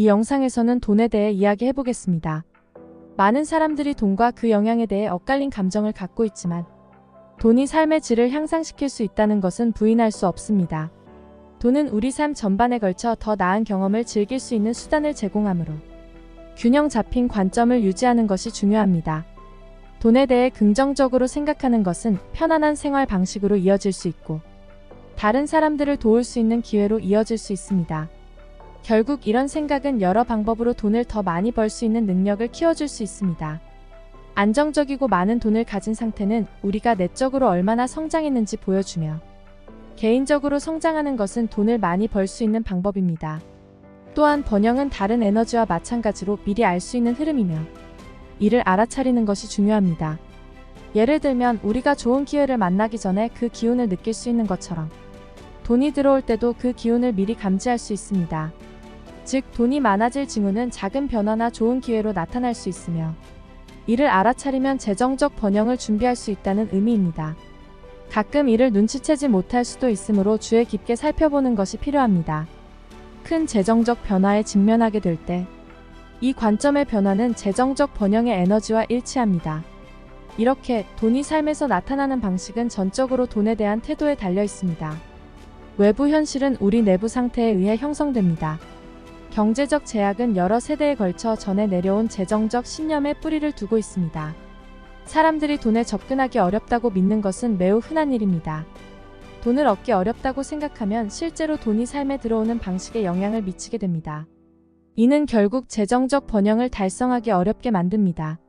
이 영상에서는 돈에 대해 이야기해 보겠습니다. 많은 사람들이 돈과 그 영향에 대해 엇갈린 감정을 갖고 있지만 돈이 삶의 질을 향상시킬 수 있다는 것은 부인할 수 없습니다. 돈은 우리 삶 전반에 걸쳐 더 나은 경험을 즐길 수 있는 수단을 제공하므로 균형 잡힌 관점을 유지하는 것이 중요합니다. 돈에 대해 긍정적으로 생각하는 것은 편안한 생활 방식으로 이어질 수 있고 다른 사람들을 도울 수 있는 기회로 이어질 수 있습니다. 결국 이런 생각은 여러 방법으로 돈을 더 많이 벌 수 있는 능력을 키워줄 수 있습니다. 안정적이고 많은 돈을 가진 상태는 우리가 내적으로 얼마나 성장했는지 보여주며 개인적으로 성장하는 것은 돈을 많이 벌 수 있는 방법입니다. 또한 번영은 다른 에너지와 마찬가지로 미리 알 수 있는 흐름이며 이를 알아차리는 것이 중요합니다. 예를 들면 우리가 좋은 기회를 만나기 전에 그 기운을 느낄 수 있는 것처럼 돈이 들어올 때도 그 기운을 미리 감지할 수 있습니다. 즉 돈이 많아질 징후는 작은 변화나 좋은 기회로 나타날 수 있으며 이를 알아차리면 재정적 번영을 준비할 수 있다는 의미입니다. 가끔 이를 눈치채지 못할 수도 있으므로 주의 깊게 살펴보는 것이 필요합니다. 큰 재정적 변화에 직면하게 될 때 이 관점의 변화는 재정적 번영의 에너지와 일치합니다. 이렇게 돈이 삶에서 나타나는 방식은 전적으로 돈에 대한 태도에 달려 있습니다. 외부 현실은 우리 내부 상태에 의해 형성됩니다. 경제적 제약은 여러 세대에 걸쳐 전해 내려온 재정적 신념에 뿌리를 두고 있습니다. 사람들이 돈에 접근하기 어렵다고 믿는 것은 매우 흔한 일입니다. 돈을 얻기 어렵다고 생각하면 실제로 돈이 삶에 들어오는 방식에 영향을 미치게 됩니다. 이는 결국 재정적 번영을 달성하기 어렵게 만듭니다.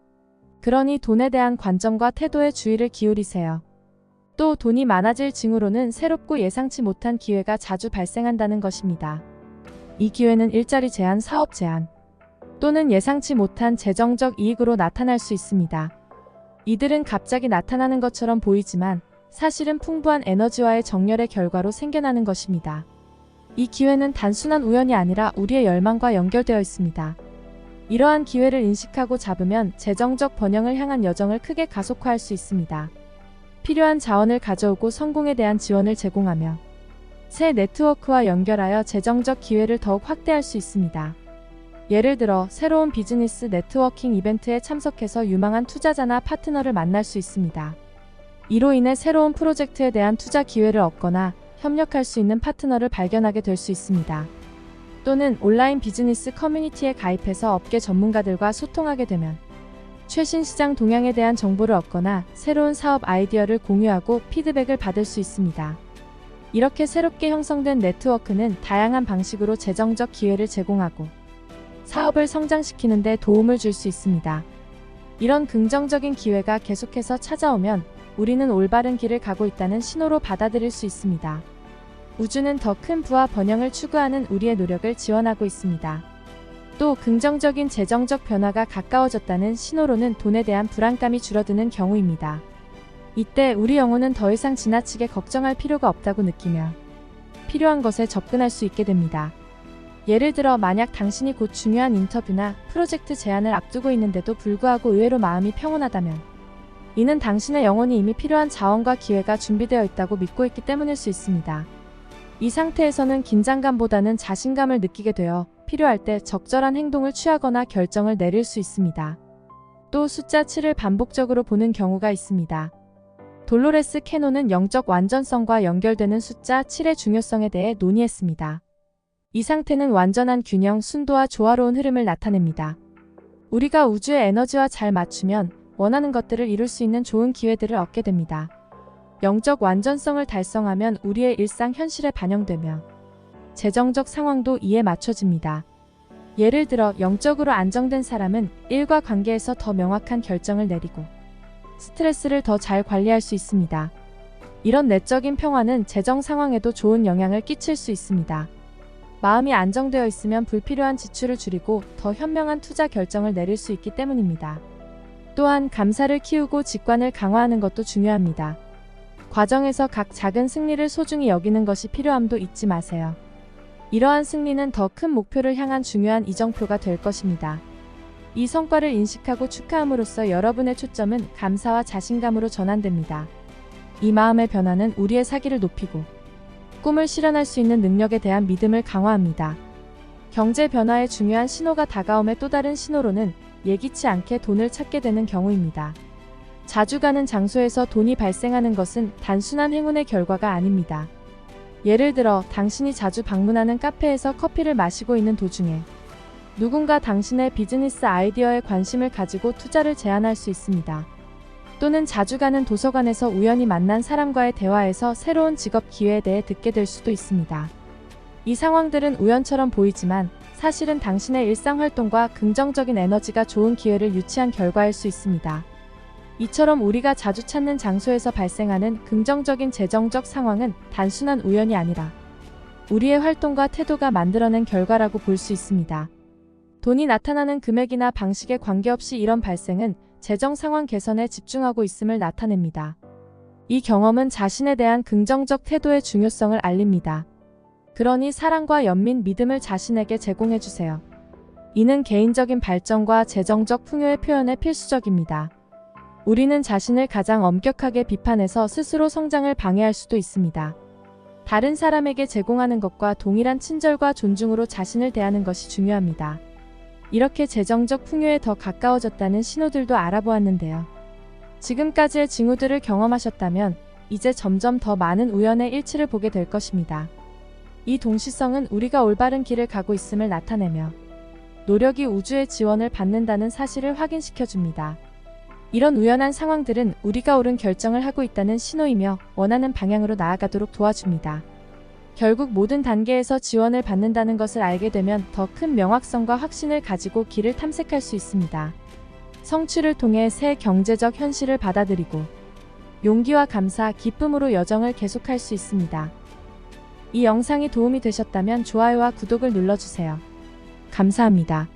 그러니 돈에 대한 관점과 태도에 주의를 기울이세요. 또 돈이 많아질 징후로는 새롭고 예상치 못한 기회가 자주 발생한다는 것입니다. 이 기회는 일자리 제한, 사업 제한 또는 예상치 못한 재정적 이익으로 나타날 수 있습니다. 이들은 갑자기 나타나는 것처럼 보이지만 사실은 풍부한 에너지와의 정렬의 결과로 생겨나는 것입니다. 이 기회는 단순한 우연이 아니라 우리의 열망과 연결되어 있습니다. 이러한 기회를 인식하고 잡으면 재정적 번영을 향한 여정을 크게 가속화할 수 있습니다. 필요한 자원을 가져오고 성공에 대한 지원을 제공하며 새 네트워크와 연결하여 재정적 기회를 더욱 확대할 수 있습니다. 예를 들어 새로운 비즈니스 네트워킹 이벤트에 참석해서 유망한 투자자나 파트너를 만날 수 있습니다. 이로 인해 새로운 프로젝트에 대한 투자 기회를 얻거나 협력할 수 있는 파트너를 발견하게 될 수 있습니다. 또는 온라인 비즈니스 커뮤니티에 가입해서 업계 전문가들과 소통하게 되면 최신 시장 동향에 대한 정보를 얻거나 새로운 사업 아이디어를 공유하고 피드백을 받을 수 있습니다. 이렇게 새롭게 형성된 네트워크는 다양한 방식으로 재정적 기회를 제공하고 사업을 성장시키는 데 도움을 줄 수 있습니다. 이런 긍정적인 기회가 계속해서 찾아오면 우리는 올바른 길을 가고 있다는 신호로 받아들일 수 있습니다. 우주는 더 큰 부와 번영을 추구하는 우리의 노력을 지원하고 있습니다. 또 긍정적인 재정적 변화가 가까워졌다는 신호로는 돈에 대한 불안감이 줄어드는 경우입니다. 이때 우리 영혼은 더 이상 지나치게 걱정할 필요가 없다고 느끼며 필요한 것에 접근할 수 있게 됩니다. 예를 들어 만약 당신이 곧 중요한 인터뷰나 프로젝트 제안을 앞두고 있는데도 불구하고 의외로 마음이 평온하다면 이는 당신의 영혼이 이미 필요한 자원과 기회가 준비되어 있다고 믿고 있기 때문일 수 있습니다. 이 상태에서는 긴장감보다는 자신감을 느끼게 되어 필요할 때 적절한 행동을 취하거나 결정을 내릴 수 있습니다. 또 숫자 7을 반복적으로 보는 경우가 있습니다. 돌로레스 캐논은 영적 완전성과 연결되는 숫자 7의 중요성에 대해 논의했습니다. 이 상태는 완전한 균형, 순도와 조화로운 흐름을 나타냅니다. 우리가 우주의 에너지와 잘 맞추면 원하는 것들을 이룰 수 있는 좋은 기회들을 얻게 됩니다. 영적 완전성을 달성하면 우리의 일상 현실에 반영되며 재정적 상황도 이에 맞춰집니다. 예를 들어 영적으로 안정된 사람은 일과 관계에서 더 명확한 결정을 내리고 스트레스를 더 잘 관리할 수 있습니다. 이런 내적인 평화는 재정 상황에도 좋은 영향을 끼칠 수 있습니다. 마음이 안정되어 있으면 불필요한 지출을 줄이고 더 현명한 투자 결정을 내릴 수 있기 때문입니다. 또한 감사를 키우고 직관을 강화하는 것도 중요합니다. 과정에서 각 작은 승리를 소중히 여기는 것이 필요함도 잊지 마세요. 이러한 승리는 더 큰 목표를 향한 중요한 이정표가 될 것입니다. 이 성과를 인식하고 축하함으로써 여러분의 초점은 감사와 자신감으로 전환됩니다. 이 마음의 변화는 우리의 사기를 높이고 꿈을 실현할 수 있는 능력에 대한 믿음을 강화합니다. 경제 변화의 중요한 신호가 다가옴의 또 다른 신호로는 예기치 않게 돈을 찾게 되는 경우입니다. 자주 가는 장소에서 돈이 발생하는 것은 단순한 행운의 결과가 아닙니다. 예를 들어 당신이 자주 방문하는 카페에서 커피를 마시고 있는 도중에 누군가 당신의 비즈니스 아이디어에 관심을 가지고 투자를 제안할 수 있습니다. 또는 자주 가는 도서관에서 우연히 만난 사람과의 대화에서 새로운 직업 기회에 대해 듣게 될 수도 있습니다. 이 상황들은 우연처럼 보이지만 사실은 당신의 일상 활동과 긍정적인 에너지가 좋은 기회를 유치한 결과일 수 있습니다. 이처럼 우리가 자주 찾는 장소에서 발생하는 긍정적인 재정적 상황은 단순한 우연이 아니라 우리의 활동과 태도가 만들어낸 결과라고 볼 수 있습니다. 돈이 나타나는 금액이나 방식에 관계없이 이런 발생은 재정 상황 개선에 집중하고 있음을 나타냅니다. 이 경험은 자신에 대한 긍정적 태도의 중요성을 알립니다. 그러니 사랑과 연민, 믿음을 자신에게 제공해주세요. 이는 개인적인 발전과 재정적 풍요의 표현에 필수적입니다. 우리는 자신을 가장 엄격하게 비판해서 스스로 성장을 방해할 수도 있습니다. 다른 사람에게 제공하는 것과 동일한 친절과 존중으로 자신을 대하는 것이 중요합니다. 이렇게 재정적 풍요에 더 가까워졌다는 신호들도 알아보았는데요. 지금까지의 징후들을 경험하셨다면 이제 점점 더 많은 우연의 일치를 보게 될 것입니다. 이 동시성은 우리가 올바른 길을 가고 있음을 나타내며 노력이 우주의 지원을 받는다는 사실을 확인시켜줍니다. 이런 우연한 상황들은 우리가 옳은 결정을 하고 있다는 신호이며 원하는 방향으로 나아가도록 도와줍니다. 결국 모든 단계에서 지원을 받는다는 것을 알게 되면 더 큰 명확성과 확신을 가지고 길을 탐색할 수 있습니다. 성취를 통해 새 경제적 현실을 받아들이고 용기와 감사, 기쁨으로 여정을 계속할 수 있습니다. 이 영상이 도움이 되셨다면 좋아요와 구독을 눌러주세요. 감사합니다.